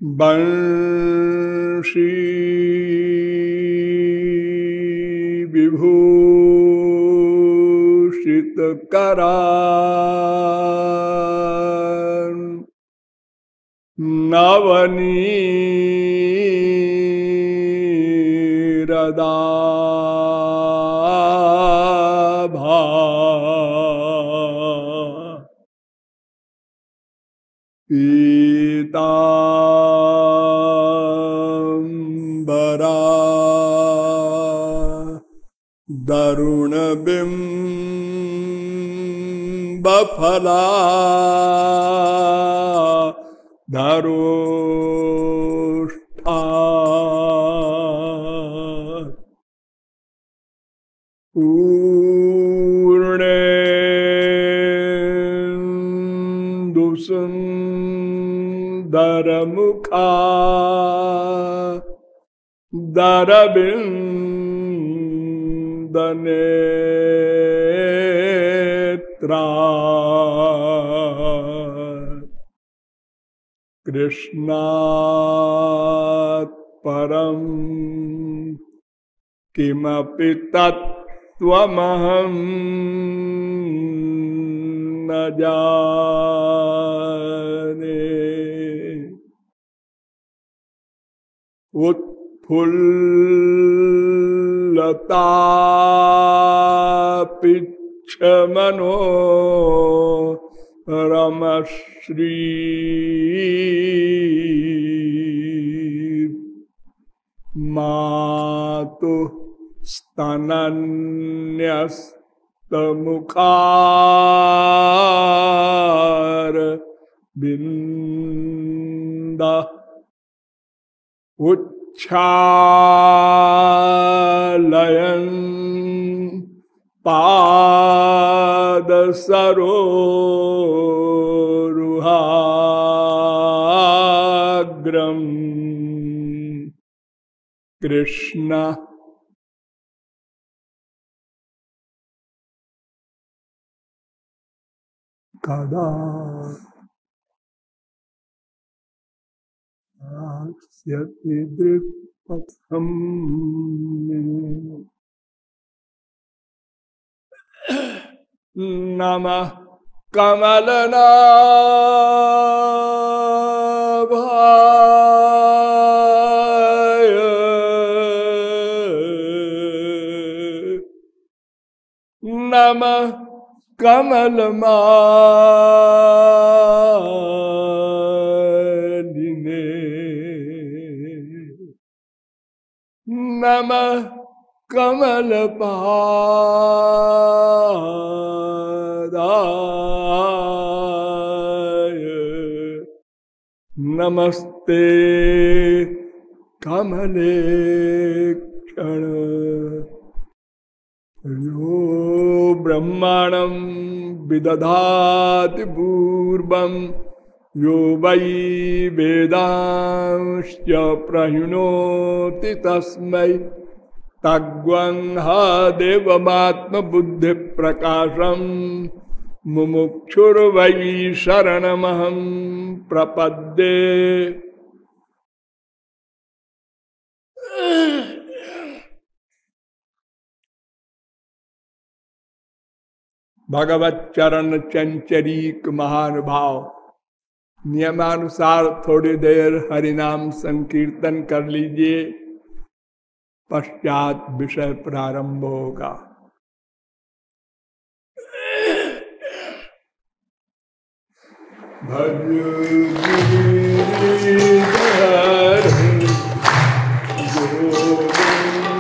बंशी विभूषित करान नवनीरदाभा पीताम्बरा दरुणबिम्बफला धरोष्ठा पूर्णेन्दुसुन्दरमुखा दरबिन्दनेत्रा कृष्णात् परं किमपि तत्त्वमहं न जाने। उत्फुल्लतापिच्छमनो रमश्री मातुः स्तनन्यस्तमुखारविन्दः उच्छालयन् पादसरोरुहाग्रम् कृष्ण कदा आस्यति दृक्पथम् नमः कमलनाभाय नमः कमलमालिने नमः कमलपादाय नमस्ते कमलेक्षण यो ब्रह्मणं विदधाति पूर्वं यो वै वेदांश्च प्रहिणोति तस्मै तद्वंहा देवमात्मबुद्धिप्रकाशं मुमुक्षुर्वै शरणमहं प्रपद्ये। भगवत चरण चंचरीक महानुभाव, नियमानुसार थोड़ी देर हरिनाम संकीर्तन कर लीजिए, पश्चात विषय प्रारंभ होगा। भज गिरिधर गोविंद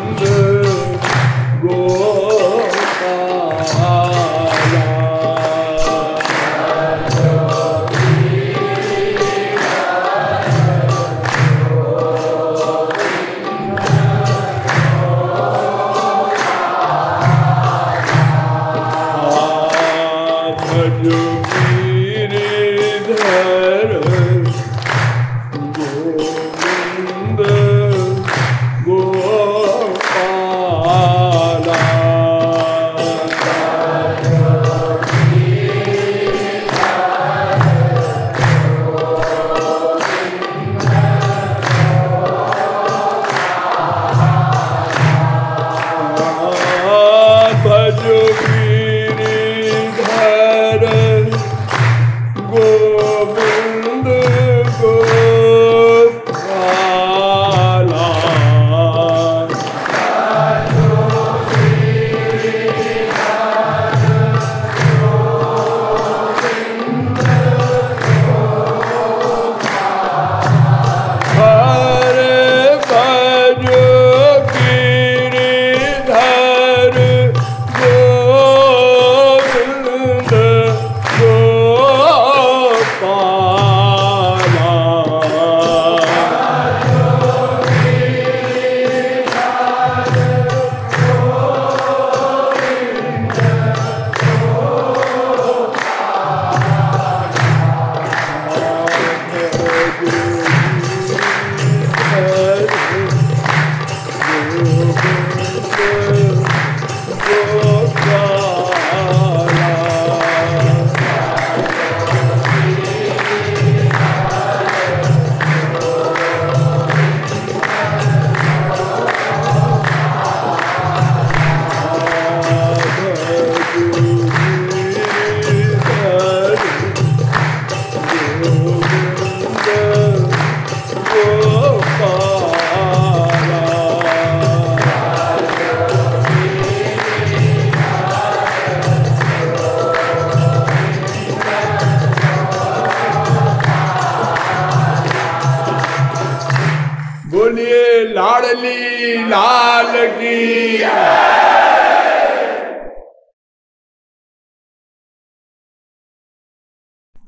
बोलिए लाडली लाल की।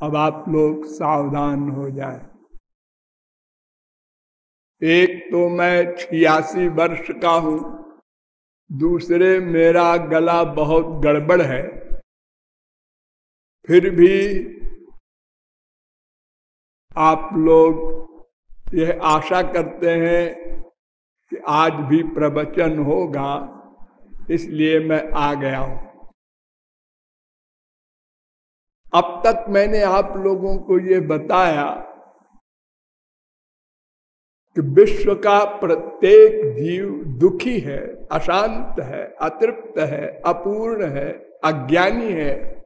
अब आप लोग सावधान हो जाएं। एक तो मैं 86 वर्ष का हूं, दूसरे मेरा गला बहुत गड़बड़ है, फिर भी आप लोग यह आशा करते हैं कि आज भी प्रवचन होगा, इसलिए मैं आ गया हूं। अब तक मैंने आप लोगों को ये बताया कि विश्व का प्रत्येक जीव दुखी है, अशांत है, अतृप्त है, अपूर्ण है, अज्ञानी है,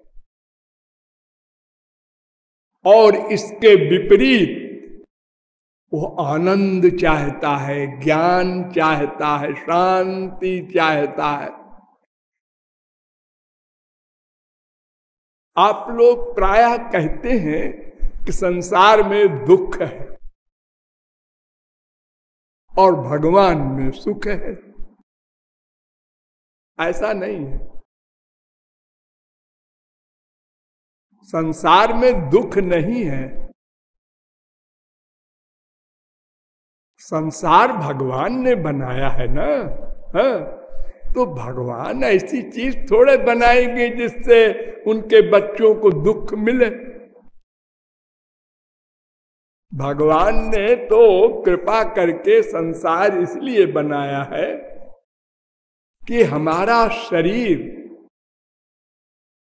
और इसके विपरीत वो आनंद चाहता है, ज्ञान चाहता है, शांति चाहता है। आप लोग प्रायः कहते हैं कि संसार में दुख है और भगवान में सुख है। ऐसा नहीं है। संसार में दुख नहीं है। संसार भगवान ने बनाया है ना। हाँ, तो भगवान ऐसी चीज थोड़े बनाएंगे जिससे उनके बच्चों को दुख मिले। भगवान ने तो कृपा करके संसार इसलिए बनाया है कि हमारा शरीर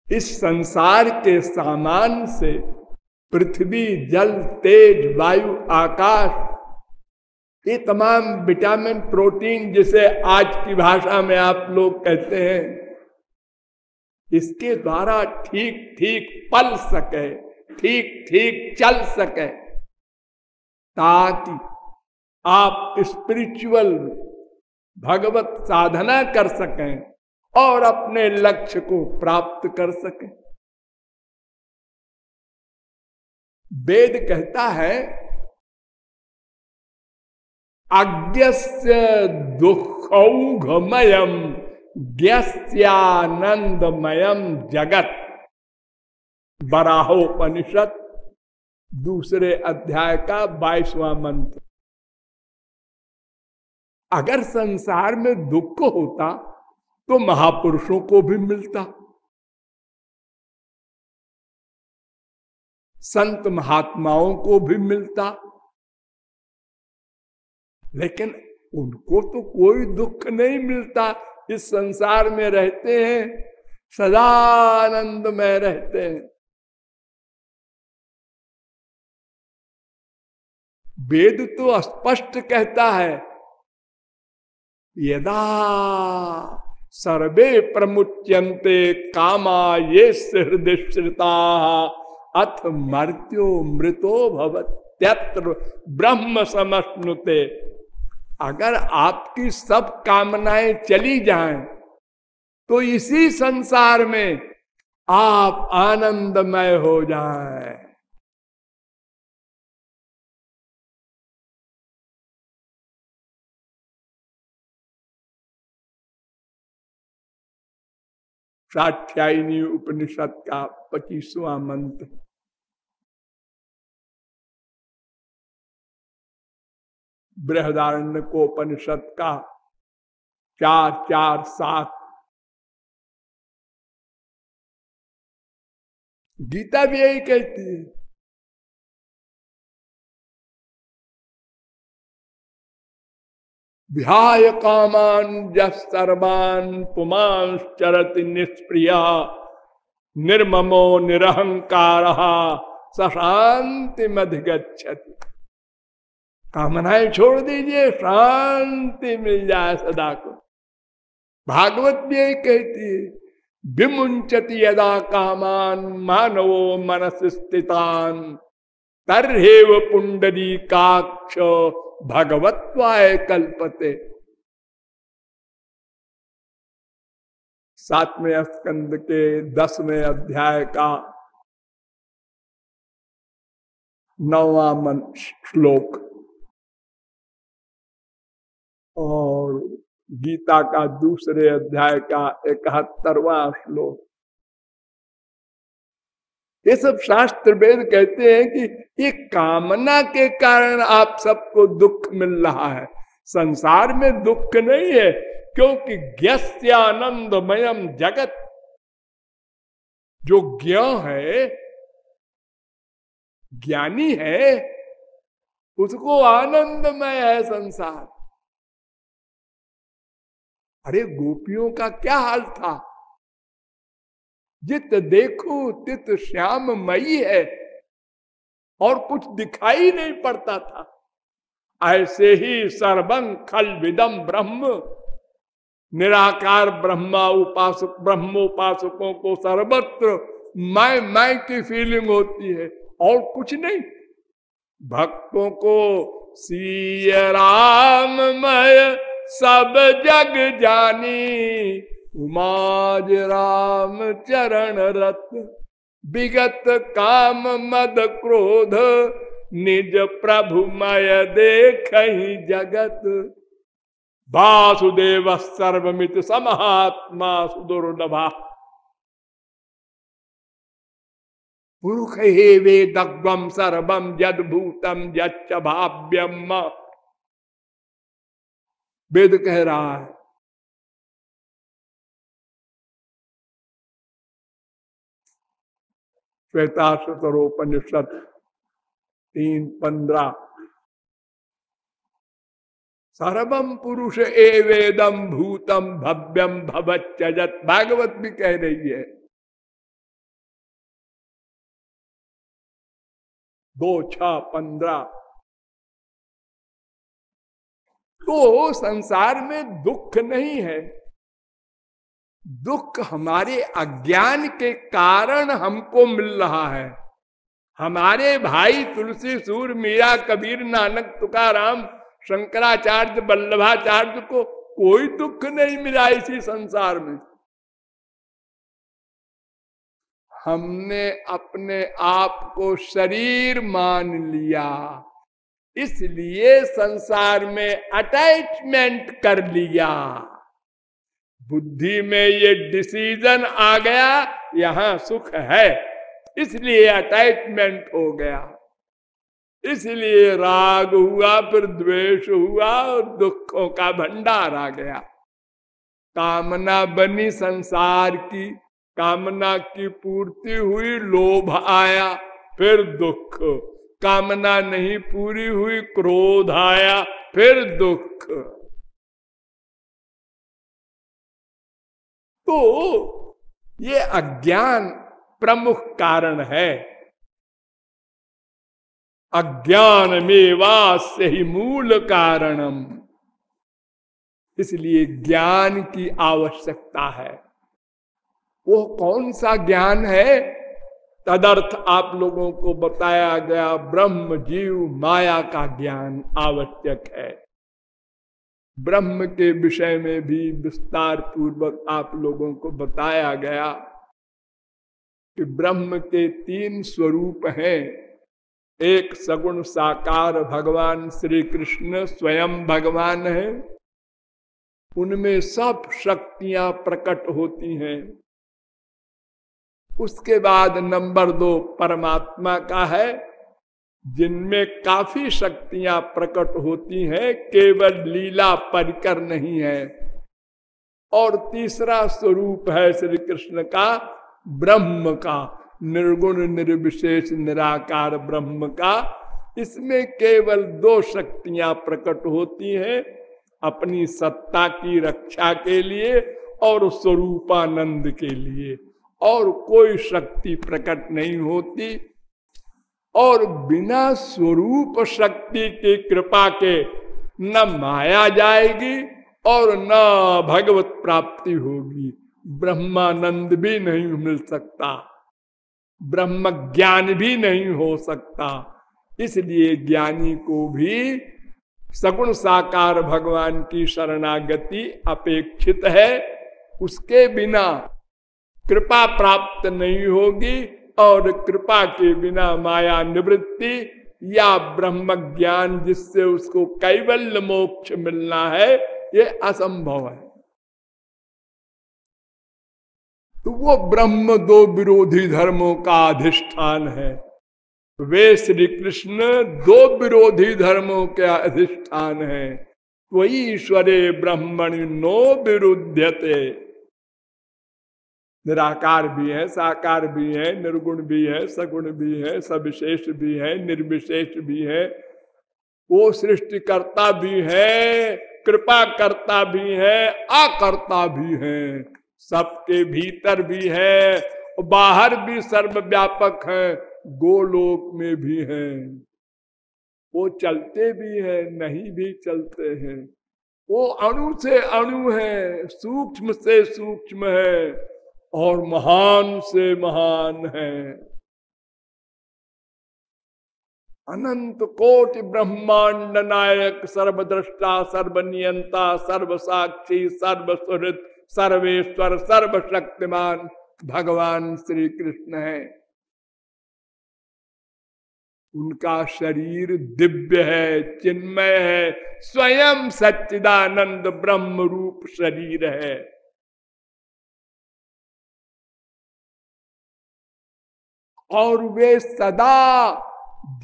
इस संसार के सामान से पृथ्वी, जल, तेज, वायु, आकाश, ये तमाम विटामिन, प्रोटीन जिसे आज की भाषा में आप लोग कहते हैं, इसके द्वारा ठीक ठीक पल सके, ठीक ठीक चल सके, ताकि आप स्पिरिचुअल भगवत साधना कर सकें और अपने लक्ष्य को प्राप्त कर सकें। वेद कहता है अज्ञस्य दुखौघमयम ज्ञस्यानंदमयम जगत। बराहोपनिषद 2 अध्याय का 22वां मंत्र। अगर संसार में दुख होता तो महापुरुषों को भी मिलता, संत महात्माओं को भी मिलता, लेकिन उनको तो कोई दुख नहीं मिलता। इस संसार में रहते हैं, सदा आनंद में रहते हैं। वेद तो स्पष्ट कहता है यदा सर्वे प्रमुच्यन्ते कामा ये हृदय श्रिता अथ मर्त्यो मृतो भवत्यत्र ब्रह्म समश्नुते। अगर आपकी सब कामनाएं चली जाएं तो इसी संसार में आप आनंदमय हो जाएं। कात्यायनी उपनिषद का 25वां मंत्र। बृहदारण्यकोपनिषद का 4:4-7। गीता भी यही कहती है। विहाय कामान सर्वान् पुमांश्चरति निष्प्रिया निर्ममो निरहंकारः स शांतिमधिगच्छति। कामनाएं छोड़ दीजिए, शांति मिल जाए सदा को। भागवत भी यही कहती है विमुंचति यदा कामान मानवो मनस स्थितान तर्हेव पुंडरीकाक्ष भगवत्वाय कल्पते। 7वें स्कंद के 10वें अध्याय का 9वां श्लोक और गीता का दूसरे अध्याय का 71वां श्लोक। ये सब शास्त्र वेद कहते हैं कि ये कामना के कारण आप सबको दुख मिल रहा है। संसार में दुख नहीं है, क्योंकि ज्ञस्यानंदमयम जगत, जो ज्ञ है, ज्ञानी है, उसको आनंदमय है संसार। अरे गोपियों का क्या हाल था, जित देखो तित श्याममयी है, और कुछ दिखाई नहीं पड़ता था। ऐसे ही सर्वं खल विदम ब्रह्म, निराकार ब्रह्मोपासकों को सर्वत्र मैं की फीलिंग होती है और कुछ नहीं। भक्तों को सीय राममय सब जग जानी, उमाज राम चरण रत, विगत काम मद क्रोध, निज प्रभुमय देखहि जगत। वासुदेव सर्वमित समहात्मा सुदुर्लभा, पुरुष हे वेदग्वम सर्वम यद भूतम यच्च भाव्यम। वेद कह रहा है श्वेताश्वतरोपनिषद 3:15, सर्वम पुरुष एवेदम भूतम भव्यम भवच्चयत्। भागवत भी कह रही है 2:6-15। तो संसार में दुख नहीं है, दुख हमारे अज्ञान के कारण हमको मिल रहा है। हमारे भाई तुलसी सूर मीरा कबीर नानक तुकाराम शंकराचार्य वल्लभाचार्य को कोई दुख नहीं मिला इसी संसार में। हमने अपने आप को शरीर मान लिया, इसलिए संसार में अटैचमेंट कर लिया। बुद्धि में ये डिसीजन आ गया यहां सुख है, इसलिए अटैचमेंट हो गया, इसलिए राग हुआ, फिर द्वेष हुआ और दुखों का भंडार आ गया। कामना बनी संसार की, कामना की पूर्ति हुई, लोभ आया, फिर दुख। कामना नहीं पूरी हुई, क्रोध आया, फिर दुख। तो ये अज्ञान प्रमुख कारण है। अज्ञान मेवास्य ही मूल कारणम, इसलिए ज्ञान की आवश्यकता है। वो कौन सा ज्ञान है? तदर्थ आप लोगों को बताया गया ब्रह्म जीव माया का ज्ञान आवश्यक है। ब्रह्म के विषय में भी विस्तार पूर्वक आप लोगों को बताया गया कि ब्रह्म के 3 स्वरूप हैं। एक सगुण साकार भगवान श्री कृष्ण स्वयं भगवान है, उनमें सब शक्तियां प्रकट होती हैं। उसके बाद नंबर 2 परमात्मा का है, जिनमें काफी शक्तियां प्रकट होती हैं, केवल लीला परिकर नहीं है। और तीसरा स्वरूप है श्री कृष्ण का, ब्रह्म का, निर्गुण निर्विशेष निराकार ब्रह्म का। इसमें केवल 2 शक्तियां प्रकट होती हैं, अपनी सत्ता की रक्षा के लिए और स्वरूपानंद के लिए, और कोई शक्ति प्रकट नहीं होती। और बिना स्वरूप शक्ति की कृपा के न माया जाएगी और न भगवत प्राप्ति होगी। ब्रह्मानंद भी नहीं मिल सकता, ब्रह्म ज्ञान भी नहीं हो सकता। इसलिए ज्ञानी को भी सगुण साकार भगवान की शरणागति अपेक्षित है। उसके बिना कृपा प्राप्त नहीं होगी और कृपा के बिना माया निवृत्ति या ब्रह्म ज्ञान जिससे उसको कैवल्य मोक्ष मिलना है ये असंभव है। तो वो ब्रह्म दो विरोधी धर्मों का अधिष्ठान है। वे श्री कृष्ण दो विरोधी धर्मों के अधिष्ठान है। वही ईश्वरे ब्रह्मणि नो विरुध्यते। निराकार भी है, साकार भी है, निर्गुण भी है, सगुण भी है, सविशेष भी है, निर्विशेष भी है। वो सृष्टिकर्ता भी है, कृपा करता भी है, अकर्ता भी है, सबके भीतर भी है, बाहर भी सर्वव्यापक है, गोलोक में भी है। वो चलते भी है, नहीं भी चलते हैं। वो अणु से अणु है, सूक्ष्म से सूक्ष्म है और महान से महान है। अनंत कोटि ब्रह्मांड नायक, सर्वद्रष्टा, सर्वनियंता, सर्वसाक्षी, सर्वसुहृद, सर्वेश्वर, सर्वशक्तिमान भगवान श्री कृष्ण है। उनका शरीर दिव्य है, चिन्मय है, स्वयं सच्चिदानंद ब्रह्म रूप शरीर है। और वे सदा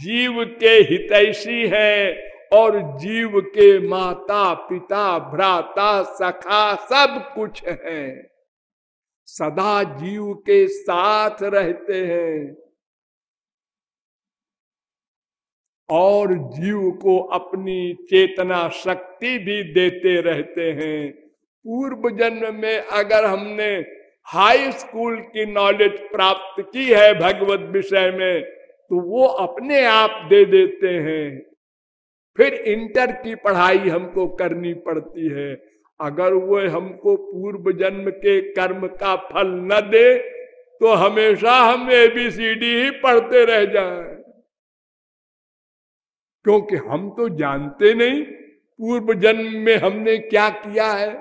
जीव के हितैषी हैं और जीव के माता पिता भ्राता सखा सब कुछ हैं। सदा जीव के साथ रहते हैं और जीव को अपनी चेतना शक्ति भी देते रहते हैं। पूर्व जन्म में अगर हमने हाई स्कूल की नॉलेज प्राप्त की है भगवत विषय में तो वो अपने आप दे देते हैं। फिर इंटर की पढ़ाई हमको करनी पड़ती है। अगर वो हमको पूर्व जन्म के कर्म का फल न दे तो हमेशा हम ABCD ही पढ़ते रह जाएं, क्योंकि हम तो जानते नहीं पूर्व जन्म में हमने क्या किया है।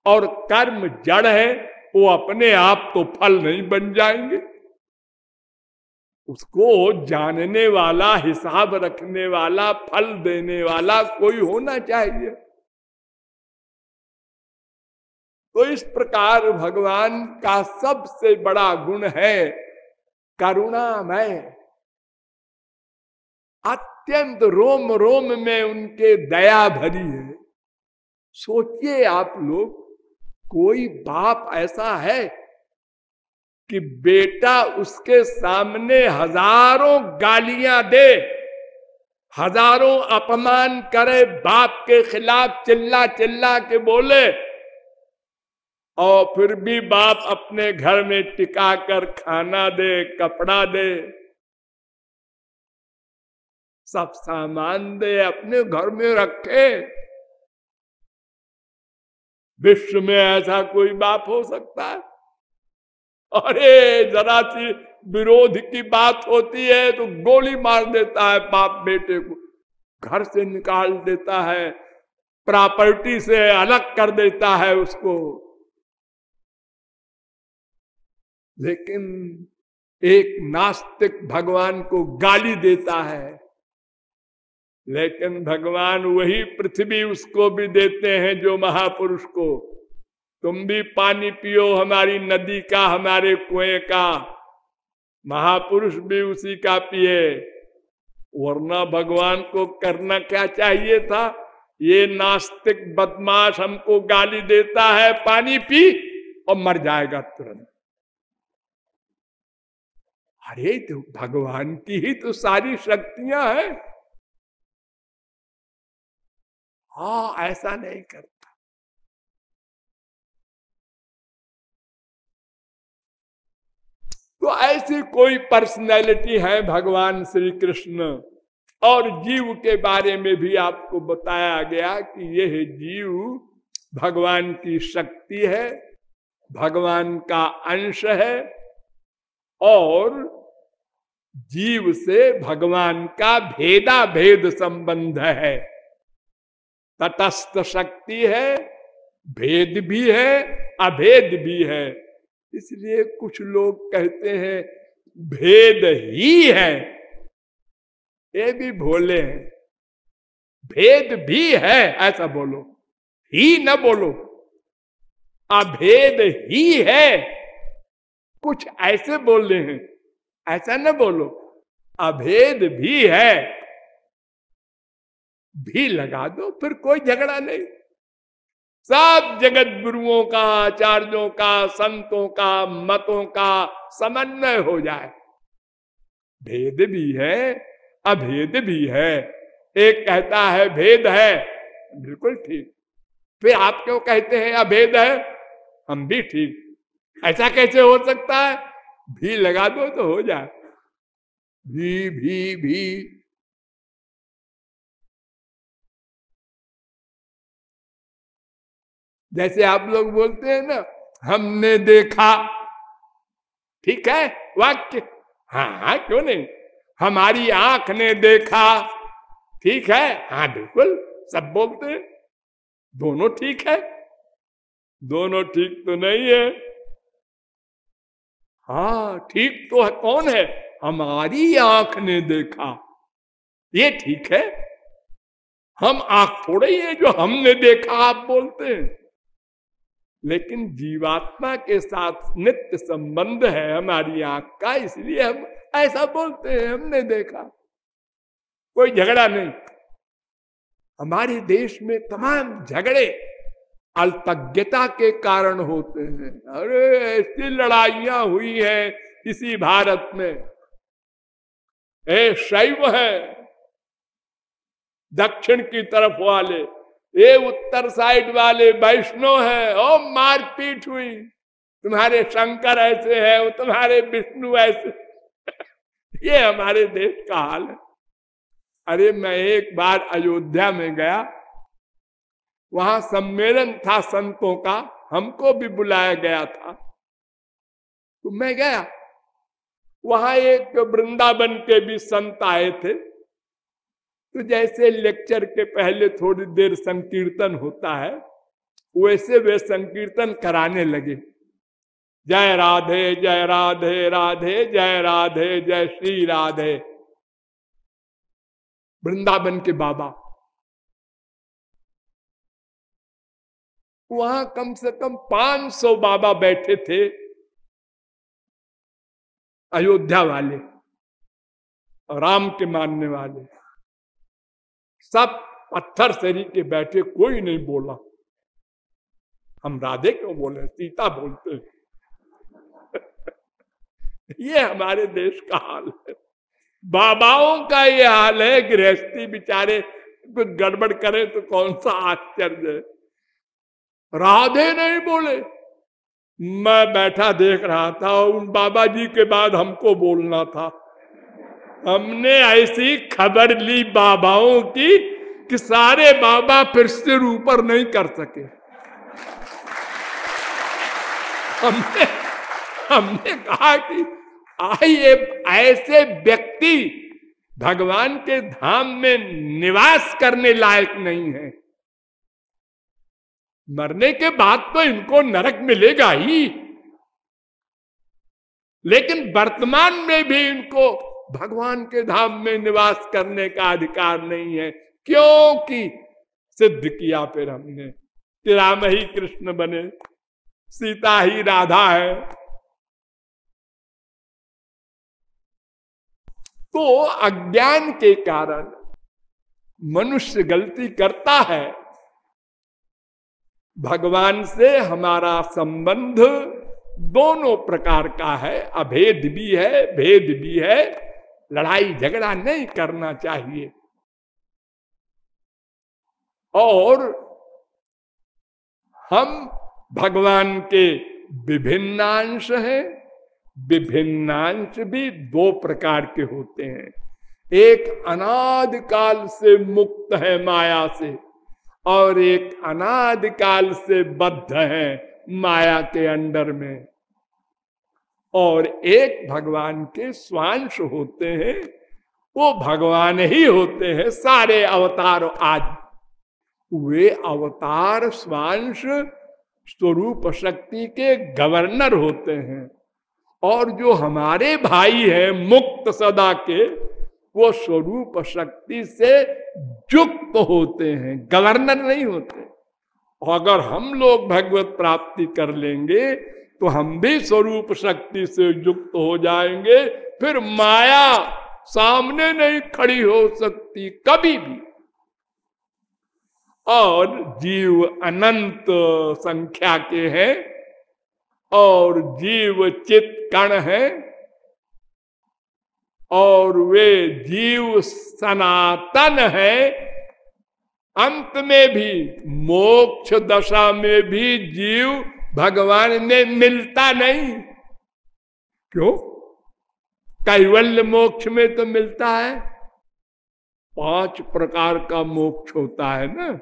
और कर्म जड़ है, वो अपने आप तो फल नहीं बन जाएंगे। उसको जानने वाला, हिसाब रखने वाला, फल देने वाला कोई होना चाहिए। तो इस प्रकार भगवान का सबसे बड़ा गुण है करुणामय। अत्यंत रोम रोम में उनके दया भरी है। सोचिए आप लोग, कोई बाप ऐसा है कि बेटा उसके सामने हजारों गालियां दे, हजारों अपमान करे, बाप के खिलाफ चिल्ला चिल्ला के बोले और फिर भी बाप अपने घर में टिका कर खाना दे, कपड़ा दे, सब सामान दे, अपने घर में रखे। विश्व में ऐसा कोई बाप हो सकता है? अरे जरा सी विरोध की बात होती है तो गोली मार देता है बाप बेटे को, घर से निकाल देता है, प्रॉपर्टी से अलग कर देता है उसको। लेकिन एक नास्तिक भगवान को गाली देता है, लेकिन भगवान वही पृथ्वी उसको भी देते हैं जो महापुरुष को। तुम भी पानी पियो हमारी नदी का, हमारे कुएं का। महापुरुष भी उसी का पिए। वरना भगवान को करना क्या चाहिए था? ये नास्तिक बदमाश हमको गाली देता है, पानी पी और मर जाएगा तुरंत। अरे तो भगवान की ही तो सारी शक्तियां हैं। हाँ, ऐसा नहीं करता। तो ऐसी कोई पर्सनैलिटी है भगवान श्री कृष्ण। और जीव के बारे में भी आपको बताया गया कि यह जीव भगवान की शक्ति है, भगवान का अंश है और जीव से भगवान का भेदा भेद संबंध है। तटस्थ शक्ति है, भेद भी है, अभेद भी है। इसलिए कुछ लोग कहते हैं भेद ही है, ये भी भोले हैं। भेद भी है ऐसा बोलो, ही न बोलो, अभेद ही है। कुछ ऐसे बोल रहे हैं, ऐसा न बोलो, अभेद भी है, भी लगा दो, फिर कोई झगड़ा नहीं। सब जगत गुरुओं का, आचार्यों का, संतों का, मतों का समन्वय हो जाए। भेद भी है, अभेद भी है। एक कहता है भेद है, बिल्कुल ठीक, फिर आप क्यों कहते हैं अभेद है? हम भी ठीक। ऐसा कैसे हो सकता है? भी लगा दो तो हो जाए। भी जैसे आप लोग बोलते हैं ना, हमने देखा, ठीक है वाक्य, हाँ क्यों नहीं। हमारी आंख ने देखा, ठीक है, हाँ बिल्कुल सब बोलते हैं। दोनों ठीक है? दोनों ठीक तो नहीं है। हाँ ठीक तो है, कौन है? हमारी आंख ने देखा, ये ठीक है। हम आंख थोड़े ही है जो हमने देखा आप बोलते हैं। लेकिन जीवात्मा के साथ नित्य संबंध है हमारी आंख का, इसलिए हम ऐसा बोलते हैं, हमने देखा। कोई झगड़ा नहीं। हमारे देश में तमाम झगड़े अल्पज्ञता के कारण होते हैं। अरे ऐसी लड़ाइयां हुई हैं इसी भारत में। शैव है दक्षिण की तरफ वाले, ये उत्तर साइड वाले वैष्णव है, और मारपीट हुई। तुम्हारे शंकर ऐसे है, वो तुम्हारे विष्णु ऐसे। ये हमारे देश का हाल है। अरे मैं एक बार अयोध्या में गया, वहां सम्मेलन था संतों का, हमको भी बुलाया गया था, तो मैं गया। वहां एक वृंदावन के भी संत आए थे। तो जैसे लेक्चर के पहले थोड़ी देर संकीर्तन होता है, वैसे वे संकीर्तन कराने लगे। जय राधे जय राधे राधे जय राधे जय श्री राधे। वृंदावन के बाबा, वहां कम से कम 500 बाबा बैठे थे, अयोध्या वाले, राम के मानने वाले। सब पत्थर शरीर के बैठे, कोई नहीं बोला। हम राधे क्यों बोले, सीता बोलते। ये हमारे देश का हाल है। बाबाओं का ये हाल है। गृहस्थी बेचारे कुछ गड़बड़ करे तो कौन सा आश्चर्य है। राधे नहीं बोले। मैं बैठा देख रहा था, उन बाबा जी के बाद हमको बोलना था। हमने ऐसी खबर ली बाबाओं की कि सारे बाबा फिर सिर ऊपर नहीं कर सके। हमने कहा कि आइए, ऐसे व्यक्ति भगवान के धाम में निवास करने लायक नहीं है। मरने के बाद तो इनको नरक मिलेगा ही, लेकिन वर्तमान में भी इनको भगवान के धाम में निवास करने का अधिकार नहीं है। क्योंकि सिद्ध किया फिर हमने कि राम ही कृष्ण बने, सीता ही राधा है। तो अज्ञान के कारण मनुष्य गलती करता है। भगवान से हमारा संबंध दोनों प्रकार का है, अभेद भी है, भेद भी है। लड़ाई झगड़ा नहीं करना चाहिए। और हम भगवान के विभिन्नांश हैं। विभिन्नांश भी दो प्रकार के होते हैं। एक अनादि काल से मुक्त है माया से, और एक अनादि काल से बद्ध है माया के अंडर में। और एक भगवान के स्वांश होते हैं, वो भगवान ही होते हैं। सारे अवतार आज वे अवतार स्वांश स्वरूप शक्ति के गवर्नर होते हैं। और जो हमारे भाई हैं मुक्त सदा के, वो स्वरूप शक्ति से युक्त होते हैं, गवर्नर नहीं होते। अगर हम लोग भगवत प्राप्ति कर लेंगे तो हम भी स्वरूप शक्ति से युक्त हो जाएंगे, फिर माया सामने नहीं खड़ी हो सकती कभी भी। और जीव अनंत संख्या के हैं और जीव चित कण है, और वे जीव सनातन है। अंत में भी मोक्ष दशा में भी जीव भगवान में मिलता नहीं। क्यों? कैवल्य मोक्ष में तो मिलता है। 5 प्रकार का मोक्ष होता है ना,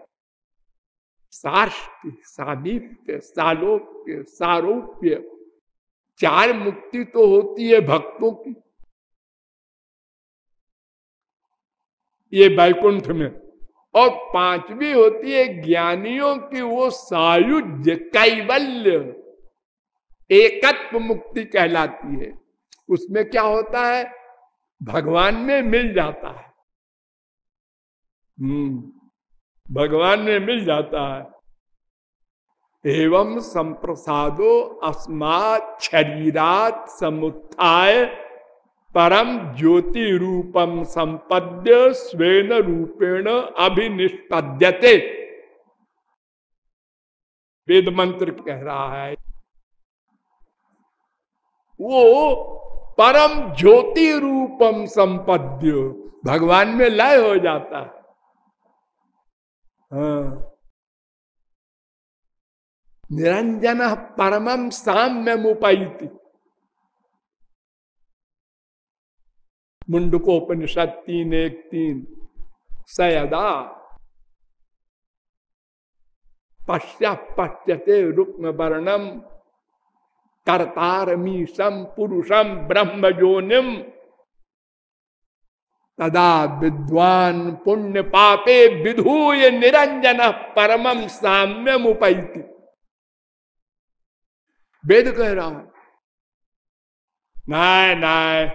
सार्ष्ट, सामीप्य, सालोक्य, सारोप्य। 4 मुक्ति तो होती है भक्तों की, ये वैकुंठ में, और 5वीं होती है ज्ञानियों की, वो सायुज्य कैवल्य एकत्व मुक्ति कहलाती है। उसमें क्या होता है? भगवान में मिल जाता है। भगवान में मिल जाता है। एवं संप्रसादो अस्मात् शरीरात् समुत्थाय परम ज्योति रूपम संपद्य स्वेन रूपेण अभिनिष्पद्यते। वेद मंत्र कह रहा है, वो परम ज्योति रूपम संपद्य भगवान में लय हो जाता है। निरंजन परमम साम्यमुपैति। मुंडकोपनिषद 3:1-3। सयदा पश्यते रुक्म वर्णम कर्तारमीशम पुरुषम ब्रह्मजोनिम तदा विद्वान पुण्य पापे विधूय निरंजन परमम साम्यमुपैति। वेद कह रहा है, नहीं,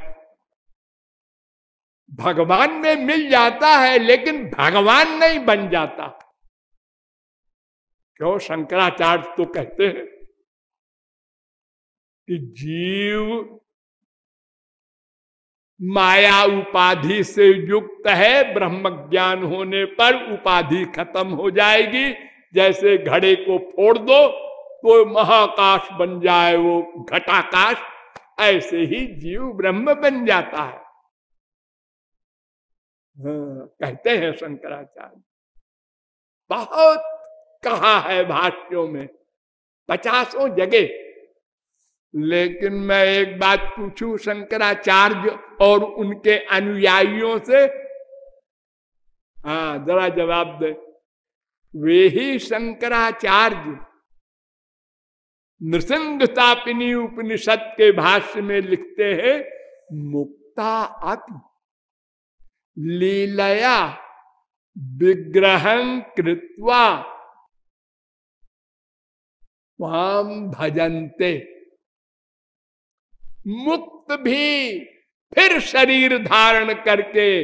भगवान में मिल जाता है लेकिन भगवान नहीं बन जाता। क्यों? शंकराचार्य तो कहते हैं कि जीव माया उपाधि से युक्त है, ब्रह्म ज्ञान होने पर उपाधि खत्म हो जाएगी। जैसे घड़े को फोड़ दो तो महाकाश बन जाए, वो घटाकाश, ऐसे ही जीव ब्रह्म बन जाता है। कहते हैं शंकराचार्य। बहुत कहा है भाष्यों में, 50 जगह। लेकिन मैं एक बात पूछूं शंकराचार्य और उनके अनुयायियों से, जरा जवाब दे। वे ही शंकराचार्य नृसिंहतापिनी उपनिषद के भाष्य में लिखते हैं, मुक्ता अपि लीलया विग्रहं कृत्वा त्वां भजन्ते। मुक्त भी फिर शरीर धारण करके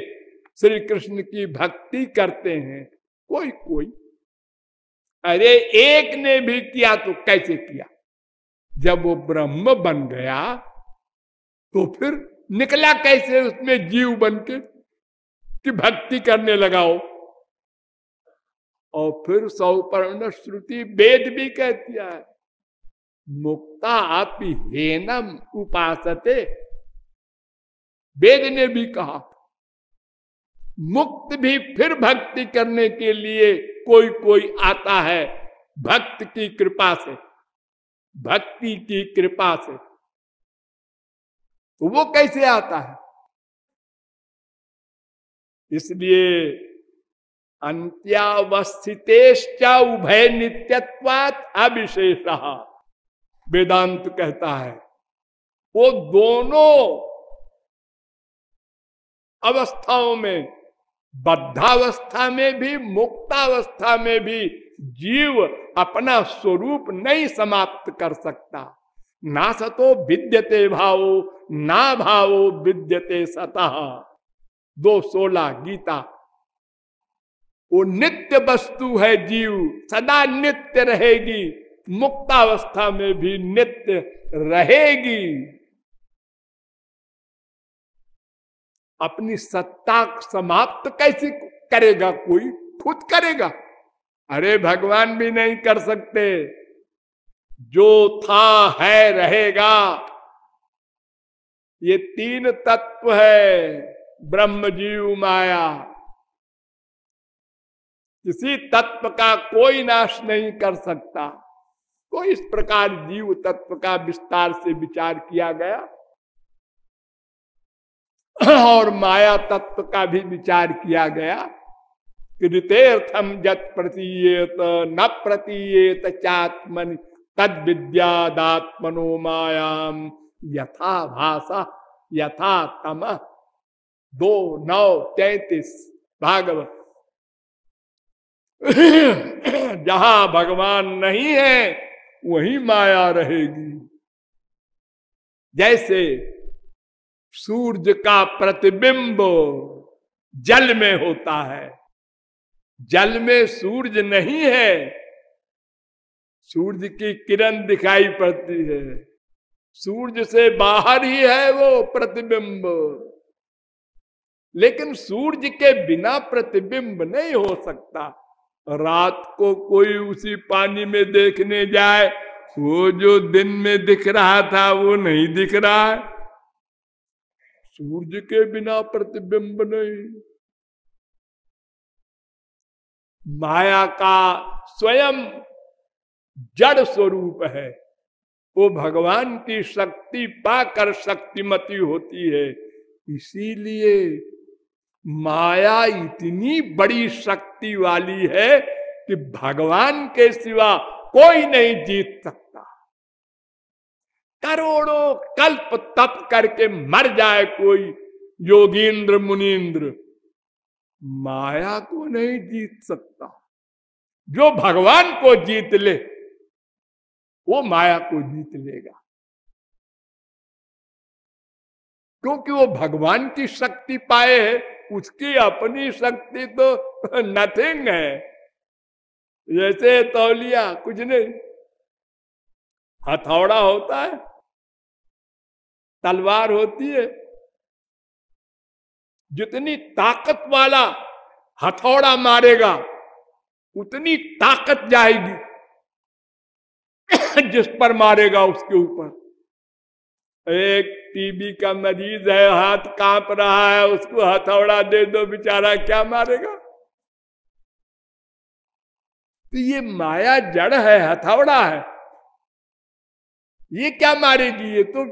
श्री कृष्ण की भक्ति करते हैं। कोई कोई, अरे एक ने भी किया तो कैसे किया? जब वो ब्रह्म बन गया तो फिर निकला कैसे उसमें जीव बन के कि भक्ति करने लगाओ? और फिर सौपर्ण श्रुति वेद भी कहती है, मुक्ता अपि हेनम उपासते। वेद ने भी कहा मुक्त भी फिर भक्ति करने के लिए कोई कोई आता है, भक्त की कृपा से, भक्ति की कृपा से। तो वो कैसे आता है? इसलिए अंत्यावस्थितेश्च उभय नित्यत्वात् अविशेषः। वेदांत कहता है वो दोनों अवस्थाओं में, बद्धावस्था में भी मुक्तावस्था में भी जीव अपना स्वरूप नहीं समाप्त कर सकता। ना सतो विद्यते भावो ना भावो विद्यते सतः, 2:16 गीता। वो नित्य वस्तु है, जीव सदा नित्य रहेगी, मुक्तावस्था में भी नित्य रहेगी। अपनी सत्ता समाप्त कैसे करेगा? कोई खुद करेगा? अरे भगवान भी नहीं कर सकते। जो था है रहेगा। ये 3 तत्व है, ब्रह्म जीव माया। किसी तत्व का कोई नाश नहीं कर सकता। तो इस प्रकार जीव तत्व का विस्तार से विचार किया गया और माया तत्व का भी विचार किया गया। कृतेर्थम जत प्रतीयेत न प्रतीयेत चात्मनि तद विद्यादात्मनो मायाम यथा भाषा यथा तम। 2:9-33 भागवत। जहां भगवान नहीं है वहीं माया रहेगी। जैसे सूर्य का प्रतिबिंब जल में होता है, जल में सूर्य नहीं है, सूर्य की किरण दिखाई पड़ती है, सूर्य से बाहर ही है वो प्रतिबिंब। लेकिन सूर्य के बिना प्रतिबिंब नहीं हो सकता। रात को कोई उसी पानी में देखने जाए, वो जो दिन में दिख रहा था वो नहीं दिख रहा है। सूर्य के बिना प्रतिबिंब नहीं। माया का स्वयं जड़ स्वरूप है, वो भगवान की शक्ति पाकर शक्तिमती होती है। इसीलिए माया इतनी बड़ी शक्ति वाली है कि भगवान के सिवा कोई नहीं जीत सकता। करोड़ों कल्प तप करके मर जाए कोई योगींद्र मुनींद्र, माया को नहीं जीत सकता। जो भगवान को जीत ले वो माया को जीत लेगा, क्योंकि वो भगवान की शक्ति पाए है। उसकी अपनी शक्ति तो नथिंग है। जैसे तौलिया कुछ नहीं, हथौड़ा होता है, तलवार होती है। जितनी ताकत वाला हथौड़ा मारेगा उतनी ताकत जाएगी जिस पर मारेगा उसके ऊपर। एक टीबी का मरीज है, हाथ कांप रहा है, उसको हथौड़ा दे दो, बेचारा क्या मारेगा? तो ये माया जड़ है, हथौड़ा है, ये क्या मारेगी? ये तो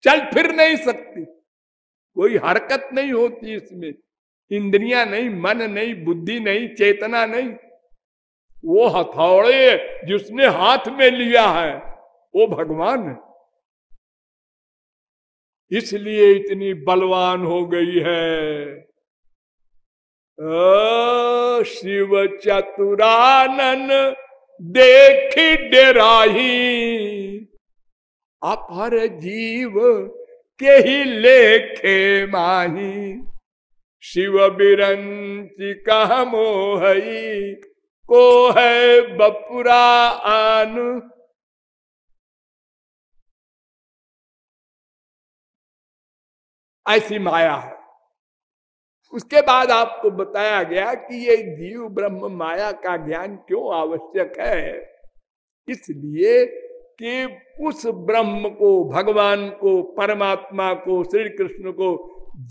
चल फिर नहीं सकती, कोई हरकत नहीं होती इसमें, इंद्रियां नहीं, मन नहीं, बुद्धि नहीं, चेतना नहीं। वो हथौड़े जिसने हाथ में लिया है वो भगवान है, इसलिए इतनी बलवान हो गई है। शिव चतुरानन देखी डेराही, अपर जीव के ही लेखे माही। शिव बिरंची कह मोहई को है बपुरा आन। ऐसी माया है। उसके बाद आपको बताया गया कि ये जीव ब्रह्म माया का ज्ञान क्यों आवश्यक है। इसलिए कि उस ब्रह्म को, भगवान को, परमात्मा को, श्री कृष्ण को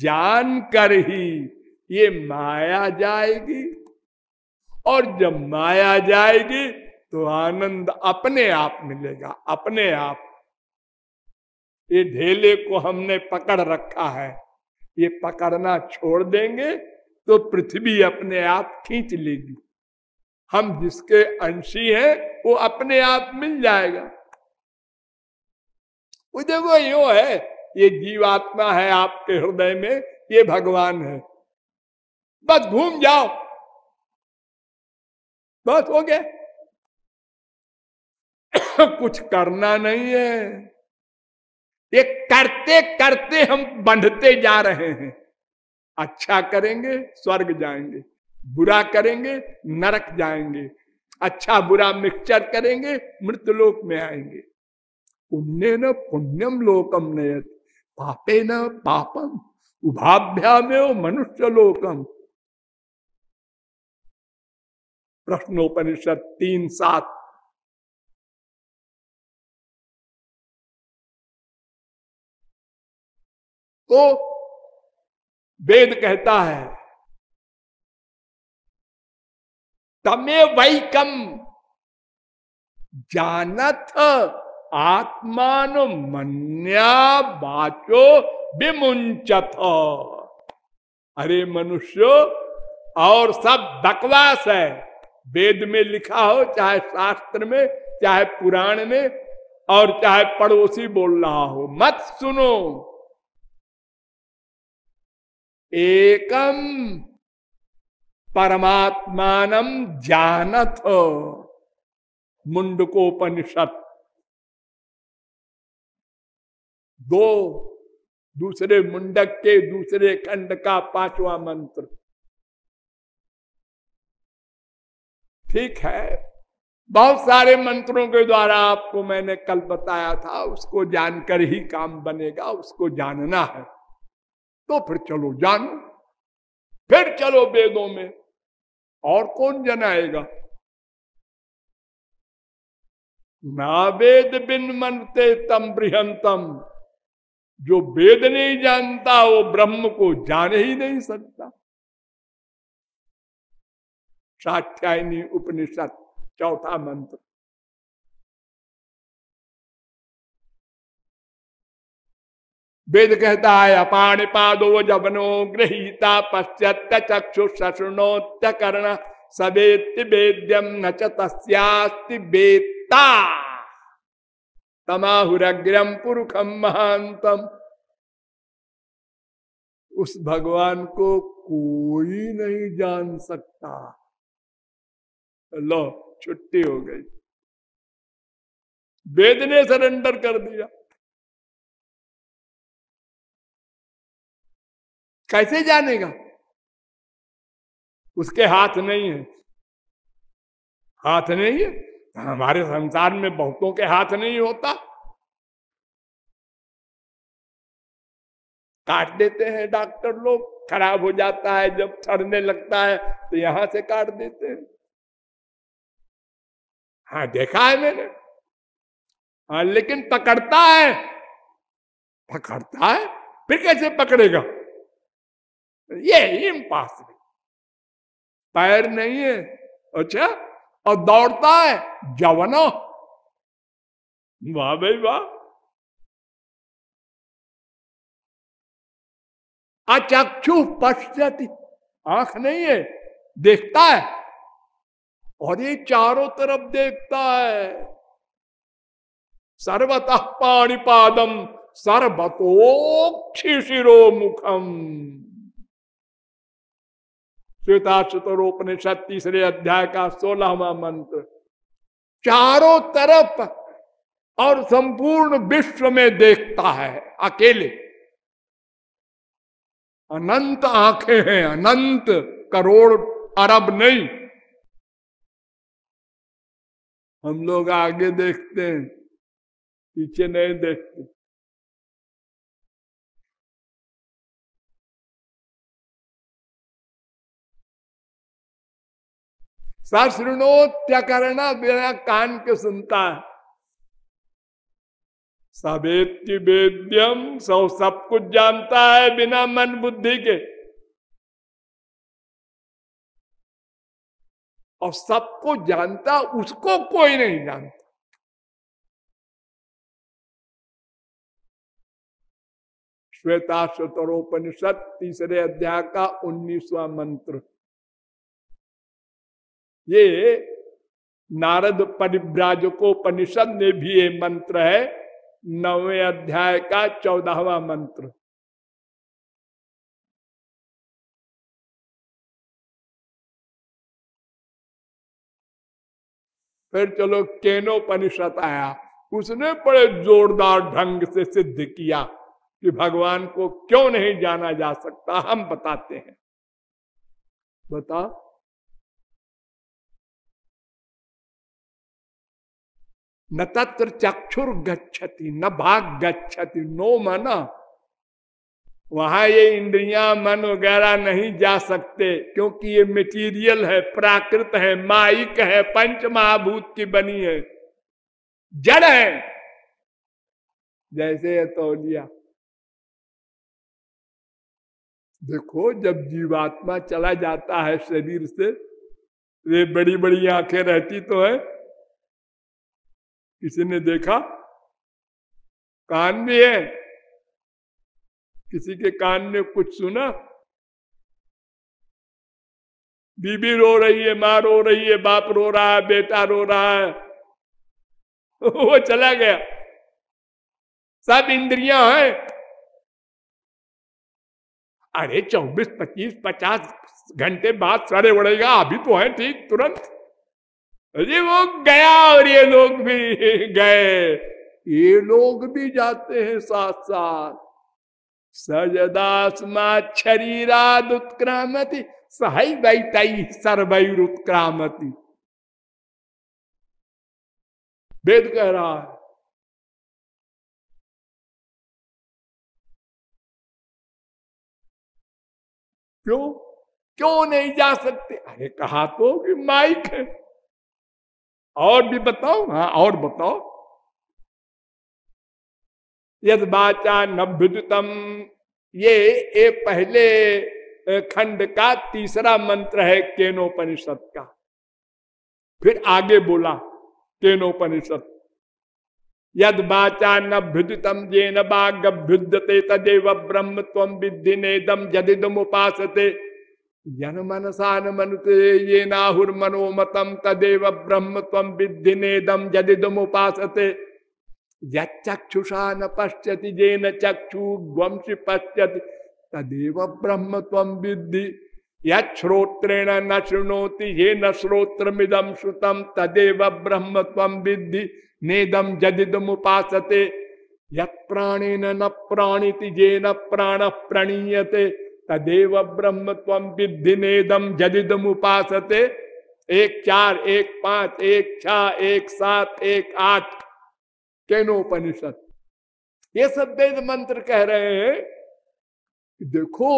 जानकर ही ये माया जाएगी, और जब माया जाएगी तो आनंद अपने आप मिलेगा, अपने आप। ये ढेले को हमने पकड़ रखा है, ये पकड़ना छोड़ देंगे तो पृथ्वी अपने आप खींच लेगी। हम जिसके अंशी हैं वो अपने आप मिल जाएगा। वो देखो यो है, ये जीवात्मा है आपके हृदय में, ये भगवान है, बस घूम जाओ, बस हो गया। कुछ करना नहीं है, ये करते करते हम बंधते जा रहे हैं। अच्छा करेंगे स्वर्ग जाएंगे, बुरा करेंगे नरक जाएंगे, अच्छा बुरा मिक्सचर करेंगे मृतलोक में आएंगे। पुण्य न पुण्यम लोकम नयत, पापे न पापम उभाभ्यामेव मनुष्य लोकम। प्रश्नोपनिषद 3:7। तो वेद कहता है तमे वैकम जानथ आत्मान मन्या वाचो विमुंचथ। अरे मनुष्य, और सब बकवास है। वेद में लिखा हो, चाहे शास्त्र में, चाहे पुराण में, और चाहे पड़ोसी बोल रहा हो, मत सुनो। एकम परमात्मानम जानथ, मुंडकोपनिषद 2 दूसरे मुंडक के दूसरे खंड का 5वां मंत्र। ठीक है, बहुत सारे मंत्रों के द्वारा आपको मैंने कल बताया था, उसको जानकर ही काम बनेगा, उसको जानना है। तो फिर चलो जानो, फिर चलो वेदों में, और कौन जनाएगा। ना वेद बिन मनते तम बृहंतम, जो वेद नहीं जानता वो ब्रह्म को जान ही नहीं सकता। कात्यायनी उपनिषद 4था मंत्र। वेद कहता है अपाणिपादो जबनो गृहीता पश्चात चक्षु शृणोत्य कर्ण सवेत्ति वेद्यम न च तस्यास्ति वेत्ता तमाहुरग्रम पुरुषम महांतम। उस भगवान को कोई नहीं जान सकता। लो, छुट्टी हो गई, वेद ने सरेंडर कर दिया। कैसे जानेगा? उसके हाथ नहीं है, हाथ नहीं है। हमारे संसार में बहुतों के हाथ नहीं होता, काट देते हैं डॉक्टर लोग, खराब हो जाता है जब सड़ने लगता है तो यहां से काट देते हैं। हाँ देखा है मैंने। हाँ लेकिन पकड़ता है, पकड़ता है, फिर कैसे पकड़ेगा? ये इम्पॉसिबल। पैर नहीं है, अच्छा, और दौड़ता है जवानो, वाह भाई वाह। अचक्षु पश्यति, आंख नहीं है, देखता है, और ये चारों तरफ देखता है। सर्वतः पाणिपादम सर्वतोक्षिशिरो मुखम। श्वेताश्वतरोपनिषद 3 अध्याय का 16वां मंत्र। चारों तरफ और संपूर्ण विश्व में देखता है अकेले। अनंत आंखें हैं, अनंत, करोड़ अरब नहीं। हम लोग आगे देखते हैं, पीछे नहीं देखते। सशृणोत्य करना, बिना कान के सुनता है। सवेत्ति वेद्यम, सब कुछ जानता है बिना मन बुद्धि के, और सबको जानता, उसको कोई नहीं जानता। श्वेताश्वतरोपनिषद 3 अध्याय का 19वां मंत्र। ये नारद परिव्राजकोपनिषद में भी ये मंत्र है, 9वें अध्याय का 14वां मंत्र। फिर चलो केनोपनिषद आया, उसने बड़े जोरदार ढंग से सिद्ध किया कि भगवान को क्यों नहीं जाना जा सकता। हम बताते हैं, बता। न तत्र चक्षुर गच्छति न भाग गच्छति, नो मना, वहां ये इंद्रियां मन वगैरह नहीं जा सकते, क्योंकि ये मटेरियल है, प्राकृत है, माइक है, पंच महाभूत की बनी है, जड़ है, जैसे तौलिया। देखो जब जीवात्मा चला जाता है शरीर से, वे बड़ी बड़ी आंखें रहती तो है, किसी ने देखा? कान भी है, किसी के कान में कुछ सुना? बीबी रो रही है, माँ रो रही है, बाप रो रहा है, बेटा रो रहा है, वो चला गया। सब इंद्रियां हैं। अरे 24, 25, 50 घंटे बाद सड़े उड़ेगा, अभी तो है ठीक तुरंत। अरे वो गया और ये लोग भी गए, ये लोग भी जाते हैं साथ साथ। सजदास्मा शरीराद उत्क्रामति सहै वैतई सर्वैरुत्क्रामति, वेद कह रहा है। क्यों क्यों नहीं जा सकते? अरे कहा तो कि माइक है। और भी बताओ? हाँ और बताओ। यद वाचा नभ्युतम, ये पहले खंड का तीसरा मंत्र है केनोपनिषद का। फिर आगे बोला केनोपनिषद, यद वाचा नभ्युतम येन वागभ्युद्यते तदेव ब्रह्म त्वं विद्धि नेदम जदिदम उपासते यन मनसा न मनुते ये नाहुर्मनोमतम तदेव ब्रह्म त्वं विद्धि नेदम जदिदम उपासते यक्षुषा न पश्यति येन चक्षुर्वंशि पश्यति तदेव ब्रह्म त्वं विद्धि यश्रोत्रेण न शृणोति येन श्रोत्रमिदं श्रुतं तदेव ब्रह्म त्वं विद्धि नेदम जदिदम उपासते यत्प्राणेन न प्राणिति येन प्राणः प्रणीयते तदेव ब्रह्म त्वं विद्धि नेदम जदिदम उपासते। 1 4 1 5 1 6 1 7 1 8 केनोपनिषद, ये सब वेद मंत्र कह रहे हैं कि देखो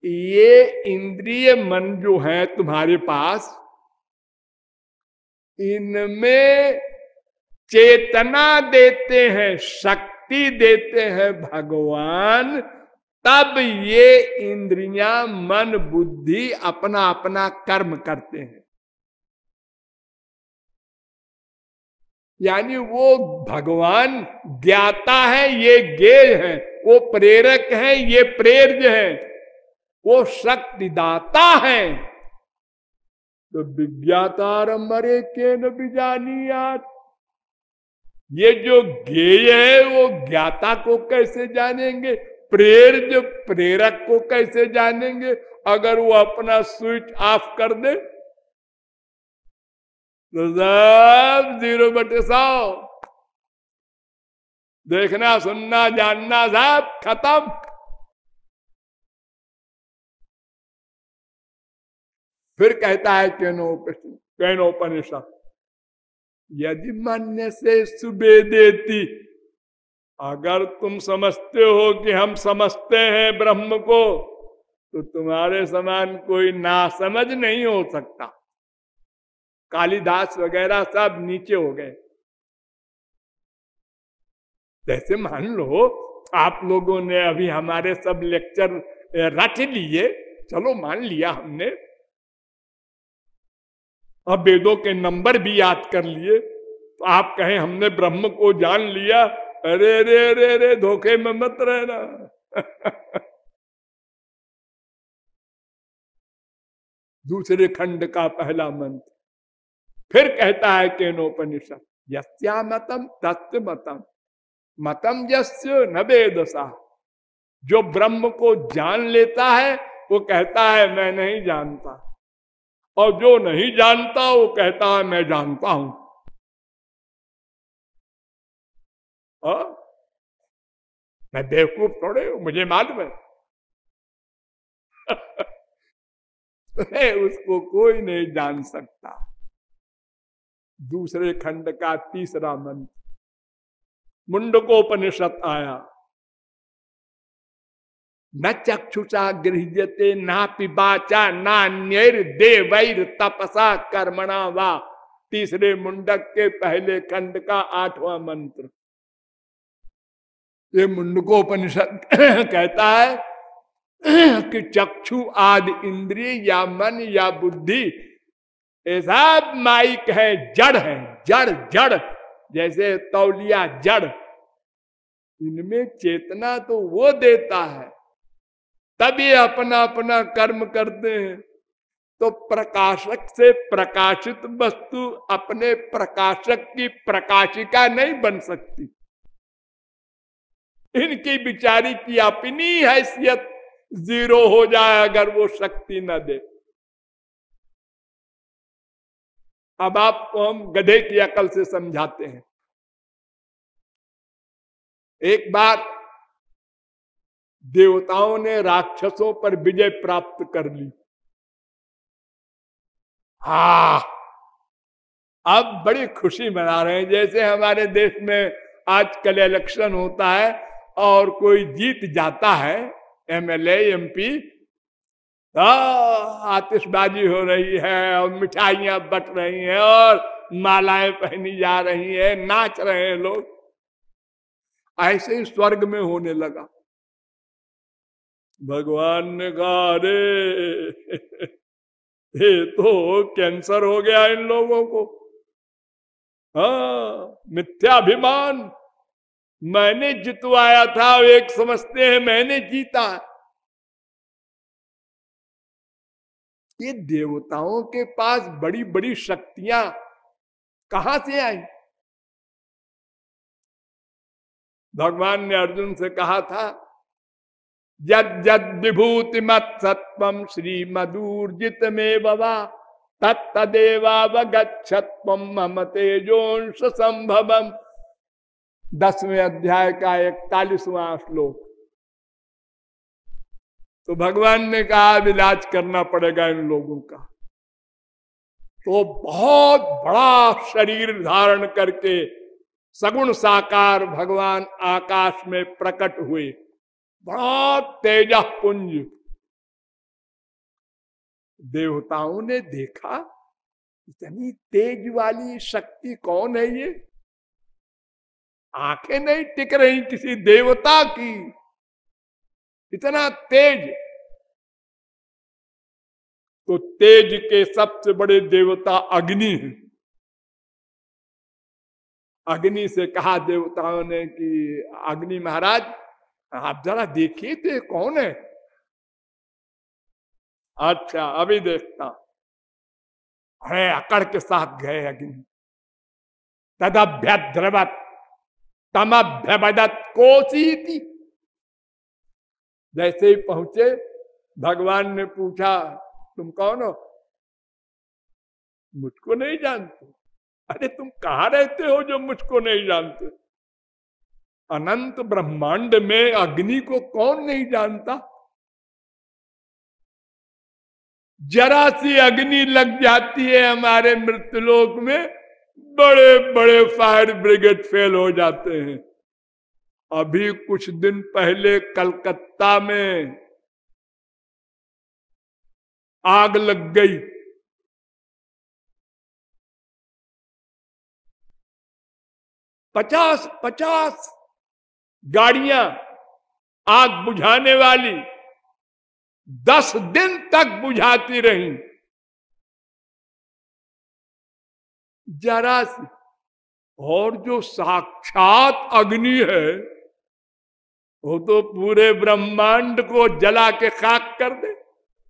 ये इंद्रिय मन जो है तुम्हारे पास, इनमें चेतना देते हैं, शक्ति देते हैं भगवान, तब ये इंद्रियां मन बुद्धि अपना अपना कर्म करते हैं। यानी वो भगवान ज्ञाता है, ये ज्ञेय है, वो प्रेरक है, ये प्रेर्य है, वो शक्तिदाता है। तो विज्ञातारम मरे के न बिजानियात, ये जो ज्ञेय है वो ज्ञाता को कैसे जानेंगे, प्रेर्य प्रेरक को कैसे जानेंगे? अगर वो अपना स्विच ऑफ कर दे तो सब 0/100, देखना सुनना जानना सब खत्म। फिर कहता है केनोपनिषद, यदि मन्य से सुबे देती, अगर तुम समझते हो कि हम समझते हैं ब्रह्म को, तो तुम्हारे समान कोई नासमझ नहीं हो सकता। कालिदास वगैरह सब नीचे हो गए। जैसे मान लो आप लोगों ने अभी हमारे सब लेक्चर रट लिए, चलो मान लिया हमने, अब वेदों के नंबर भी याद कर लिए, तो आप कहें हमने ब्रह्म को जान लिया। अरे रे रे रे, धोखे में मत रहना। दूसरे खंड का पहला मंत्र फिर कहता है केनोपनिषद, यस्या मतम तस्य मतम, मतम यस्य न वेदसा। जो ब्रह्म को जान लेता है वो कहता है मैं नहीं जानता, और जो नहीं जानता वो कहता है मैं जानता हूं। मैं बेवकूफ थोड़े हूं, मुझे मालूम है। उसको कोई नहीं जान सकता। दूसरे खंड का तीसरा मंत्र मुंडकोपनिषद आया। न चक्षुषा गृह्यते ना पिबाचा नान्यर देवैर तपसा कर्मणा वा। तीसरे मुंडक के पहले खंड का 8वां मंत्र। ये मुंडकोपनिषद कहता है कि चक्षु आदि इंद्रिय या मन या बुद्धि ऐसा माइक है, जड़ है, जड़ जड़ जैसे तौलिया जड़। इनमें चेतना तो वो देता है, तब ये अपना अपना कर्म करते हैं। तो प्रकाशक से प्रकाशित वस्तु अपने प्रकाशक की प्रकाशिका नहीं बन सकती। इनकी बिचारी की अपनी हैसियत जीरो हो जाए अगर वो शक्ति न दे। अब आपको हम गधे की अकल से समझाते हैं। एक बार देवताओं ने राक्षसों पर विजय प्राप्त कर ली। अब बड़ी खुशी मना रहे हैं। जैसे हमारे देश में आजकल इलेक्शन होता है और कोई जीत जाता है, एमएलए एमपी, आतिशबाजी हो रही है और मिठाइयां बट रही हैं और मालाएं पहनी जा रही है, नाच रहे हैं लोग। ऐसे ही स्वर्ग में होने लगा। भगवान ने कहा अरे ये तो कैंसर हो गया इन लोगों को। मिथ्याभिमान, मैंने जितवाया था, एक समझते हैं मैंने जीता। ये देवताओं के पास बड़ी बड़ी शक्तियां कहां से आई? भगवान ने अर्जुन से कहा था यद यद विभूति मत सत्वम श्री मधुर्जित में बवा तत्तदेवावगच्छत्वम मम तेजोंश संभवम। 10वें अध्याय का 41वां श्लोक। तो भगवान ने कहा इलाज करना पड़ेगा इन लोगों का। तो बहुत बड़ा शरीर धारण करके सगुण साकार भगवान आकाश में प्रकट हुए। बड़ा तेजा पुंज। देवताओं ने देखा इतनी तेज वाली शक्ति कौन है ये? आंखें नहीं टिक रही किसी देवता की, इतना तेज। तो तेज के सबसे बड़े देवता अग्नि हैं। अग्नि से कहा देवताओं ने कि अग्नि महाराज आप जरा देखिए थे कौन है। अच्छा अभी देखता। अरे अकड़ के साथ गए अग्नि। तदभ्यद्रवत तमभ्यबदत कोसीति। जैसे ही पहुंचे भगवान ने पूछा तुम कौन हो? मुझको नहीं जानते। अरे तुम कहां रहते हो जो मुझको नहीं जानते? अनंत ब्रह्मांड में अग्नि को कौन नहीं जानता? जरा सी अग्नि लग जाती है हमारे मृत्युलोक में, बड़े बड़े फायर ब्रिगेड फेल हो जाते हैं। अभी कुछ दिन पहले कलकत्ता में आग लग गई। पचास गाड़ियां आग बुझाने वाली 10 दिन तक बुझाती रही। जरा सी। और जो साक्षात अग्नि है वो तो पूरे ब्रह्मांड को जला के खाक कर दे।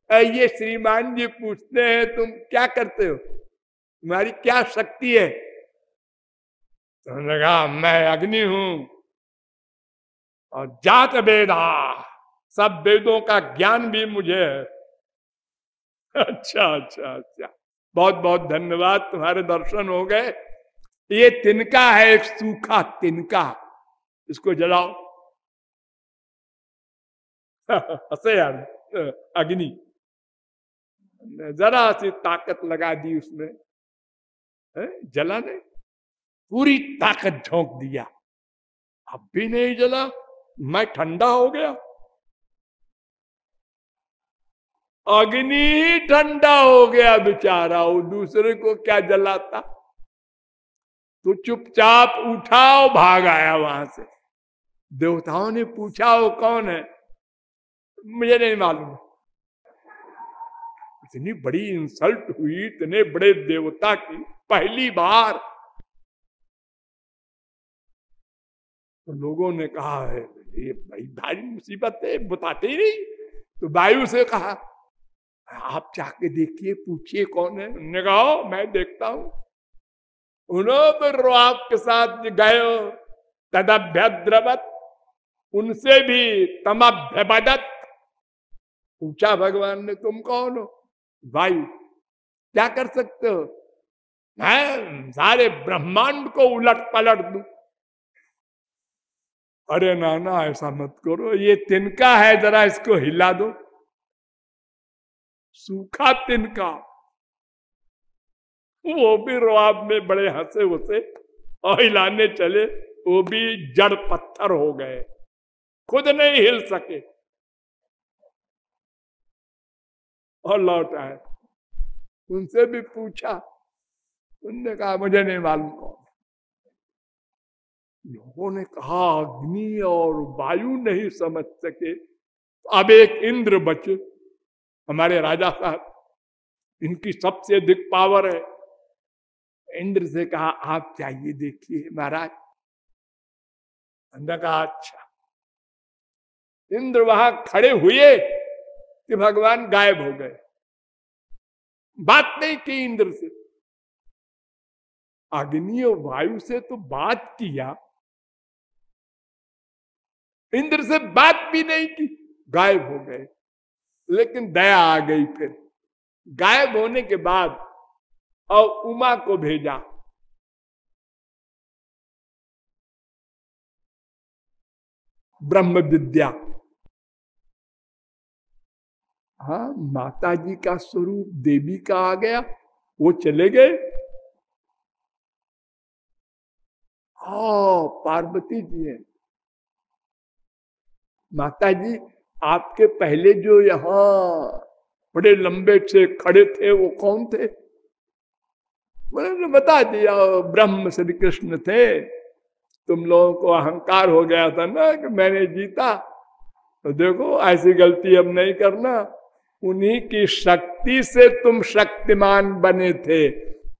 ये श्रीमान जी पूछते हैं तुम क्या करते हो, तुम्हारी क्या शक्ति है? उन्होंने कहा मैं अग्नि हूं और जात वेदा, सब वेदों का ज्ञान भी मुझे है। अच्छा अच्छा अच्छा, बहुत बहुत धन्यवाद, तुम्हारे दर्शन हो गए। ये तिनका है, एक सूखा तिनका, इसको जलाओ। हंसे यार अग्नि, जरा सी ताकत लगा दी उसमें, जला नहीं, पूरी ताकत झोंक दिया, अब भी नहीं जला। मैं ठंडा हो गया, अग्नि ही ठंडा हो गया बेचारा, वो दूसरे को क्या जलाता। तो चुपचाप उठा और भाग आया वहां से। देवताओं ने पूछा वो कौन है, मुझे नहीं मालूम। इतनी बड़ी इंसल्ट हुई इतने बड़े देवता की पहली बार। तो लोगों ने कहा है ये भाई भारी मुसीबत है, बताते ही नहीं। तो वायु से कहा आप जाके देखिए, पूछिए कौन है। उन्होंने कहा मैं देखता हूं। उन्होंने रोआब के साथ गए, तदभ्यद्रवत, उनसे भी तमभ्यबदत, पूछा भगवान ने तुम कौन हो। वायु, क्या कर सकते हो, मैं सारे ब्रह्मांड को उलट पलट दूं। अरे नाना ऐसा मत करो, ये तिनका है, जरा इसको हिला दो। सूखा तिनका, वो भी रुआब में बड़े हंसे उसे और हिलाने चले, वो भी जड़ पत्थर हो गए, खुद नहीं हिल सके और लौट आए। उनसे भी पूछा, उनने कहा मुझे नहीं मालूम कौन। लोगों ने कहा अग्नि और वायु नहीं समझ सके, अब एक इंद्र बचे, हमारे राजा साहब, इनकी सबसे अधिक पावर है। इंद्र से कहा आप जाइए देखिए महाराज। अंदर कहा अच्छा। इंद्र वहां खड़े हुए कि भगवान गायब हो गए, बात नहीं की इंद्र से। अग्नि और वायु से तो बात किया, इंद्र से बात भी नहीं की, गायब हो गए। लेकिन दया आ गई, फिर गायब होने के बाद और उमा को भेजा। ब्रह्म विद्या, हाँ माता जी का स्वरूप देवी का आ गया, वो चले गए। हाँ पार्वती जी है। माता जी आपके पहले जो यहाँ बड़े लंबे से खड़े थे वो कौन थे। मैंने बता दिया, ब्रह्म श्री कृष्ण थे। तुम लोगों को अहंकार हो गया था ना कि मैंने जीता, तो देखो ऐसी गलती अब नहीं करना। उन्हीं की शक्ति से तुम शक्तिमान बने थे,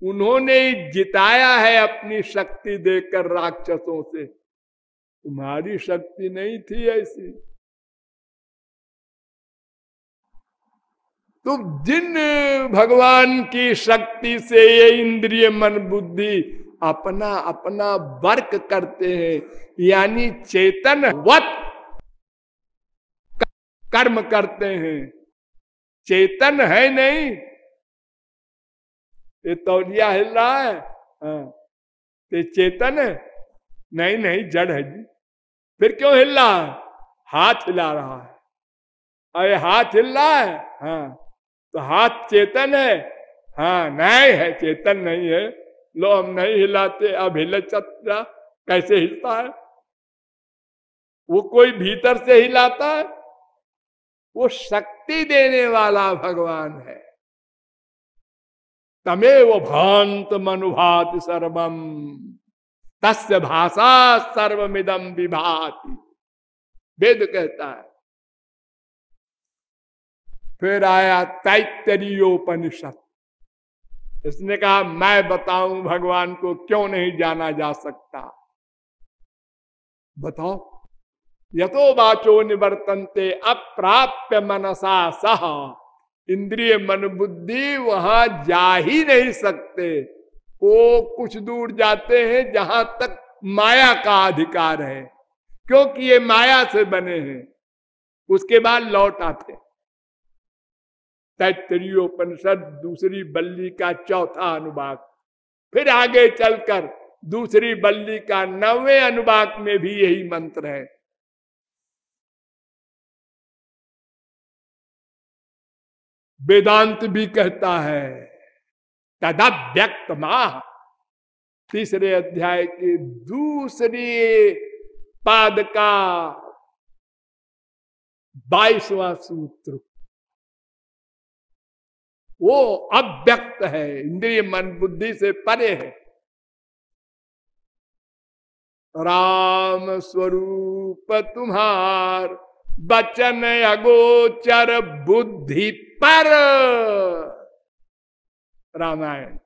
उन्होंने जिताया है अपनी शक्ति देकर राक्षसों से, तुम्हारी शक्ति नहीं थी ऐसी। तो जिन भगवान की शक्ति से ये इंद्रिय मन बुद्धि अपना अपना वर्क करते हैं, यानी चेतन वत कर्म करते हैं, चेतन है नहीं। ये तौलिया हिल रहा है, हाँ ये चेतन है नहीं, नहीं जड़ है जी। फिर क्यों हिल रहा है, हाथ हिला रहा है, अरे हाथ हिल रहा है, हाँ तो हाथ चेतन है, हाँ नहीं है, चेतन नहीं है। लो हम नहीं हिलाते, अब हिले चला, कैसे हिलता है। वो कोई भीतर से हिलाता है, वो शक्ति देने वाला भगवान है। तमेव भांत मनुभाति सर्वम तस्य भाषा सर्वमिदम विभाति, वेद कहता है। फिर आया तैत्तरीयोपनिषद, इसने कहा मैं बताऊं भगवान को क्यों नहीं जाना जा सकता, बताओ। यतो वाचो निवर्तन्ते अप्राप्य मनसा सह, इंद्रिय मन बुद्धि वहां जा ही नहीं सकते। वो कुछ दूर जाते हैं जहां तक माया का अधिकार है, क्योंकि ये माया से बने हैं। उसके बाद लौट आते। तैत्तरीयोपनिषद दूसरी बल्ली का चौथा अनुभाग, फिर आगे चलकर दूसरी बल्ली का 9वें अनुभाग में भी यही मंत्र है। वेदांत भी कहता है तदा व्यक्त माह, तीसरे अध्याय के दूसरी पाद का 22वां सूत्र, वो अव्यक्त है, इंद्रिय मन बुद्धि से परे है। राम स्वरूप तुम्हार बचन अगोचर बुद्धि पर, रामायण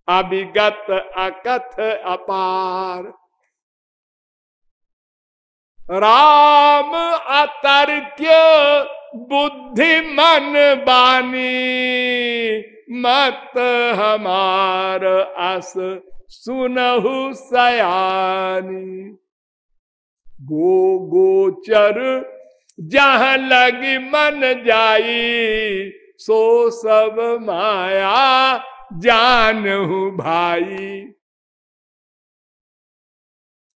अभिगत अकथ अपार। राम अतर्क्य बुद्धि मन बानी, मत हमार अस सुनहु सयानी। गो गोचर जहां लगी मन जाई, सो सब माया जानहु भाई।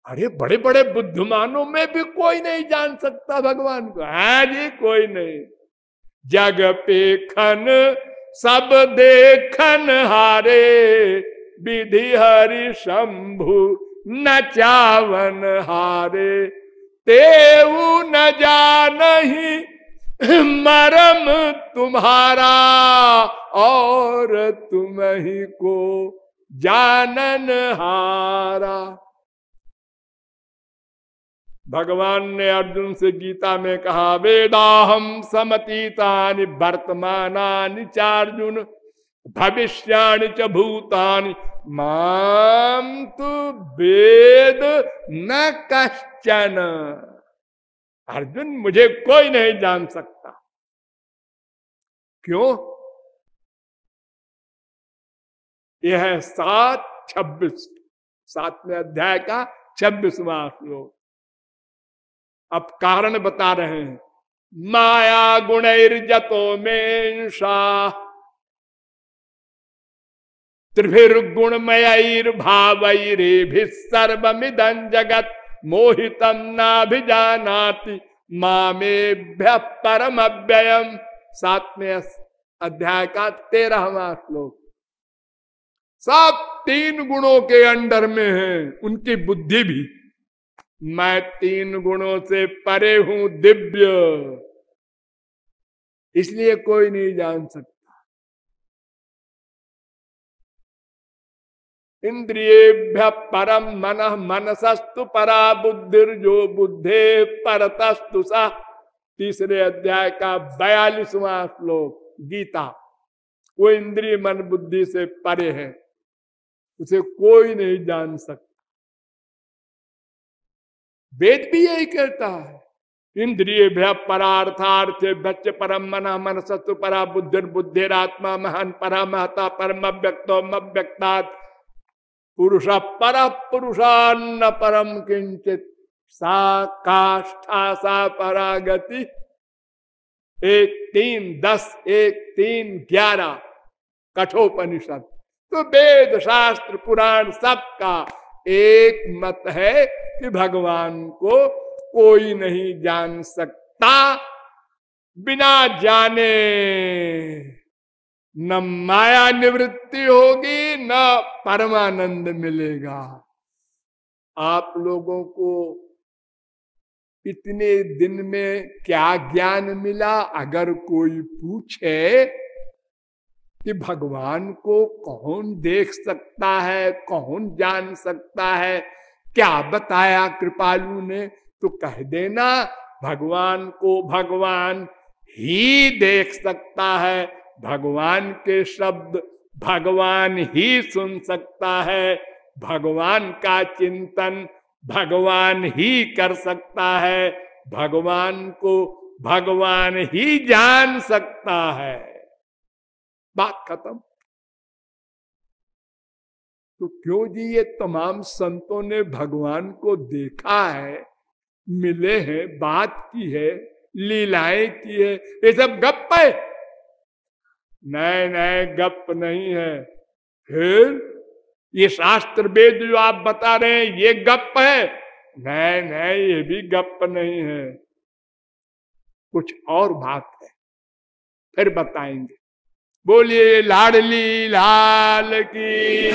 अरे बड़े बड़े बुद्धिमानों में भी कोई नहीं जान सकता भगवान को। हाँ जी, कोई नहीं। जग पे खन सब देखन हारे, विधि हरि शंभु नचावन हारे। तेऊ न जानहि मरम तुम्हारा, और तुम ही को जानन हारा। भगवान ने अर्जुन से गीता में कहा, वेदाहम समतीतानि वर्तमानानि चार्जुन, भविष्याणि च भूतानि माम तु वेद न कश्चन। अर्जुन, मुझे कोई नहीं जान सकता। क्यों? यह है 7:26, 7वें अध्याय का 26वां श्लोक। अब कारण बता रहे हैं। माया गुणैर्जतो मेंशा, त्रिभिर्गुणमयैर्भावैरेभिः सर्वमिदं जगत्, मोहितं नाभिजानाति मामेभ्यः परमव्ययम्। 7वें अध्याय का 13वां श्लोक। सब 3 गुणों के अंडर में है, उनकी बुद्धि भी। मैं 3 गुणों से परे हूं, दिव्य, इसलिए कोई नहीं जान सकता। इंद्रियेभ्य परम मनः मनसस्तु परा बुद्धिर्जो बुद्धे परतस्तु सा। तीसरे अध्याय का 42वां श्लोक गीता। वो इंद्रिय मन बुद्धि से परे है, उसे कोई नहीं जान सकता। वेद भी यही कहता है। इंद्रिय परार्थार्थे भ्य परम मन मनसत्व परा बुद्धिर्बुद्धिरात्मा महान परा महता परम व्यक्तो व्यक्तात् पुरुष पर पुरुषान्न परम किंचित सा काष्ठा सा परागति। 1 3 10 1 3 11 कठोपनिषद। तो वेद शास्त्र पुराण सबका एक मत है कि भगवान को कोई नहीं जान सकता। बिना जाने न माया निवृत्ति होगी, न परमानंद मिलेगा। आप लोगों को इतने दिन में क्या ज्ञान मिला? अगर कोई पूछे कि भगवान को कौन देख सकता है, कौन जान सकता है, क्या बताया कृपालु ने, तो कह देना भगवान को भगवान ही देख सकता है, भगवान के शब्द भगवान ही सुन सकता है, भगवान का चिंतन भगवान ही कर सकता है, भगवान को भगवान ही जान सकता है। बात खत्म। तो क्यों जी, ये तमाम संतों ने भगवान को देखा है, मिले हैं, बात की है, लीलाएं की है, ये सब गप है? नहीं नहीं, गप नहीं है। फिर ये शास्त्र वेद जो आप बता रहे हैं ये गप है? नहीं नहीं, ये भी गप नहीं है, कुछ और बात है, फिर बताएंगे। बोलिए लाडली लाल की।